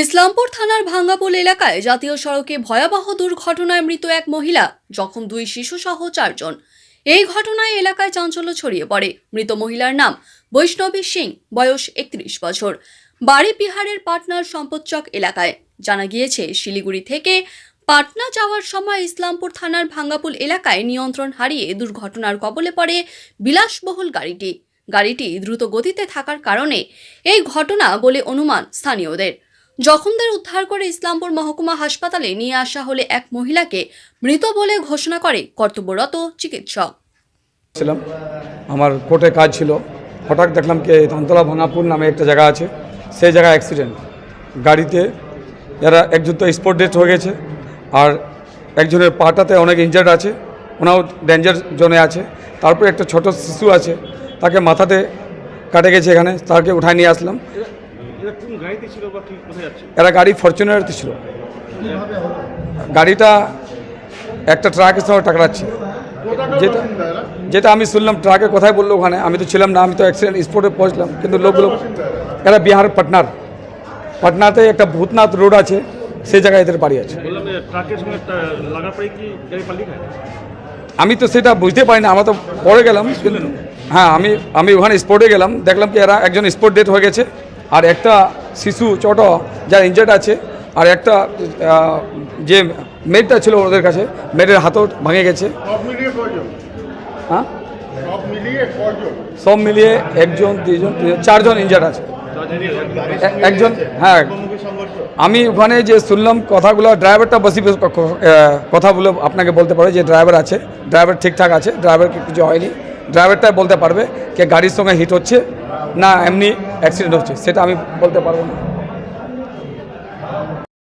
ইসলামপুর থানার ভাঙ্গাপুল এলাকায় জাতীয় সড়কে ভয়াবহ দুর্ঘটনায় মৃত এক মহিলা, জখম দুই শিশু সহ 4 জন। এই ঘটনায় এলাকায় চাঞ্চল্য ছড়িয়ে পড়ে। মৃত মহিলার নাম বৈষ্ণবী সিং, বয়স 31 বছর, বাড়ি বিহারের পাটনার সম্পতচক এলাকায়। জানা গিয়েছে, শিলিগুড়ি থেকে পাটনা যাওয়ার সময় ইসলামপুর থানার ভাঙ্গাপুল এলাকায় নিয়ন্ত্রণ হারিয়ে দুর্ঘটনার কবলে পড়ে বিলাসবহুল গাড়িটি দ্রুত গতিতে থাকার কারণে এই ঘটনা বলে অনুমান স্থানীয়দের। জখমদের উদ্ধার করে ইসলামপুর মহকুমা হাসপাতালে নিয়ে আসা হলে এক মহিলাকে মৃত বলে ঘোষণা করে কর্তব্যরত চিকিৎসক। আমার কোর্টে কাজ ছিল, হঠাৎ দেখলাম কি ধানতলা ভাঙ্গাপুর নামে একটা জায়গা আছে, সেই জায়গায় অ্যাক্সিডেন্ট। গাড়িতে যারা একজন তো স্পট ডেথ হয়ে গেছে, আর একজনের পাটাতে অনেক ইনজার্ড আছে, ওনাও ডেঞ্জার জোনে আছে। তারপরে একটা ছোট শিশু আছে, তাকে মাথাতে কাটে গেছে, এখানে তাকে উঠায় নিয়ে আসলাম। এরা গাড়ি ফরচুনারতে ছিল। গাড়িটা একটা ট্রাকের সঙ্গে টাকরাচ্ছে, যেটা আমি শুনলাম। ট্রাকে কোথায় বললো ওখানে, আমি তো ছিলাম না, আমি তো অ্যাক্সিডেন্ট স্পটে পৌঁছলাম। কিন্তু লোকগুলো এরা বিহার পাটনাতে একটা ভূতনাথ রোড আছে, সেই জায়গায় এদের বাড়ি আছে। আমি তো সেটা বুঝতে পারি না, আমরা তো পরে গেলাম। কিন্তু হ্যাঁ, আমি ওখানে স্পটে গেলাম, দেখলাম কি এরা একজন স্পট ডেথ হয়ে গেছে, আর একটা শিশু ছোট যার ইনজার্ড আছে, আর একটা যে মেয়েটা ছিল ওদের কাছে, মেয়েটার হাতও ভাঙে গেছে। হ্যাঁ, সব মিলিয়ে একজন, দুজন, 4 জন ইনজার্ড আছে। একজন, হ্যাঁ, আমি ওখানে যে শুনলাম কথাগুলো, ড্রাইভারটা বেশি কথাগুলো আপনাকে বলতে পারে। যে ড্রাইভার আছে, ড্রাইভার ঠিকঠাক আছে, ড্রাইভারকে কিছু হয়নি। ড্রাইভারটাই বলতে পারবে যে গাড়ির সঙ্গে হিট হচ্ছে না এমনি অ্যাক্সিডেন্ট হচ্ছে, সেটা আমি বলতে পারবো না।